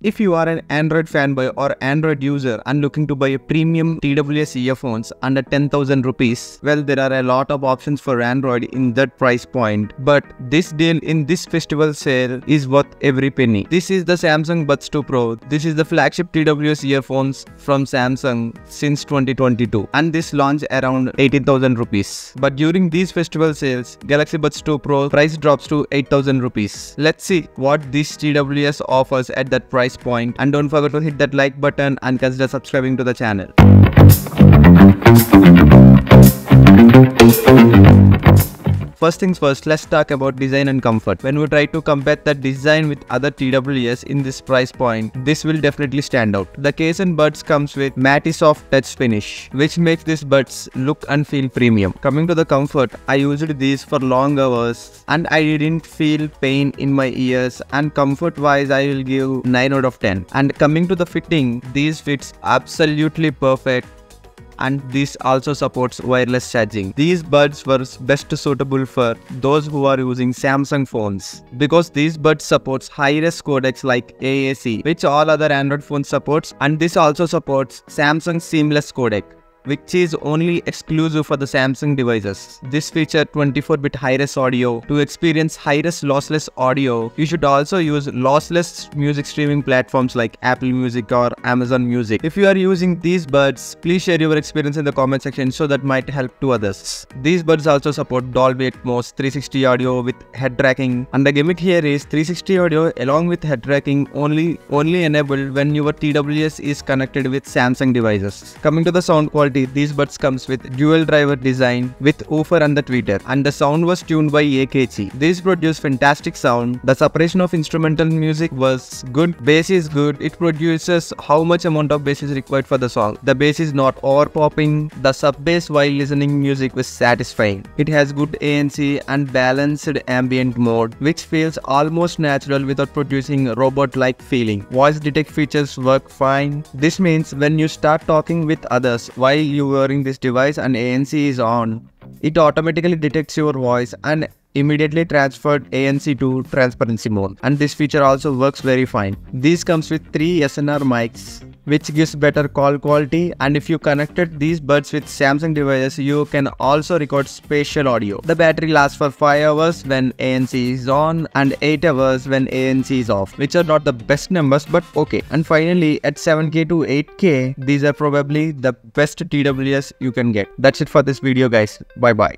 If you are an Android fanboy or Android user and looking to buy a premium TWS earphones under 10,000 rupees, well, there are a lot of options for Android in that price point. But this deal in this festival sale is worth every penny. This is the Samsung Buds 2 Pro. This is the flagship TWS earphones from Samsung since 2022. And this launched around 18,000 rupees. But during these festival sales, Galaxy Buds 2 Pro price drops to 8,000 rupees. Let's see what this TWS offers at that price point, and don't forget to hit that like button and consider subscribing to the channel. First things first, let's talk about design and comfort. When we try to compare the design with other TWS in this price point, this will definitely stand out. The case and buds comes with matte soft touch finish, which makes these buds look and feel premium. Coming to the comfort, I used these for long hours and I didn't feel pain in my ears, and comfort wise I will give 9 out of 10. And coming to the fitting, these fits absolutely perfect. And this also supports wireless charging. These buds were best suitable for those who are using Samsung phones, because these buds supports high-res codecs like AAC, which all other Android phones supports, and this also supports Samsung seamless codec, which is only exclusive for the Samsung devices. This feature 24-bit high-res audio. To experience high-res lossless audio, you should also use lossless music streaming platforms like Apple Music or Amazon Music. If you are using these buds, please share your experience in the comment section so that might help to others. These buds also support Dolby Atmos 360 audio with head tracking, and the gimmick here is 360 audio along with head tracking only enabled when your TWS is connected with Samsung devices. Coming to the sound quality, these buds comes with dual driver design with woofer and the tweeter, and the sound was tuned by AKG. These produce fantastic sound. The separation of instrumental music was good. Bass is good. It produces how much amount of bass is required for the song. The bass is not over popping. The sub bass while listening music was satisfying. It has good ANC and balanced ambient mode, which feels almost natural without producing a robot-like feeling. Voice detect features work fine. This means when you start talking with others while you wearing this device and ANC is on, it automatically detects your voice and immediately transferred ANC to transparency mode, and this feature also works very fine. This comes with 3 SNR mics, which gives better call quality, and if you connected these buds with Samsung devices, you can also record spatial audio. The battery lasts for 5 hours when ANC is on and 8 hours when ANC is off, which are not the best numbers, but okay. And finally, at 7K to 8K, these are probably the best TWS you can get. That's it for this video, guys. Bye bye.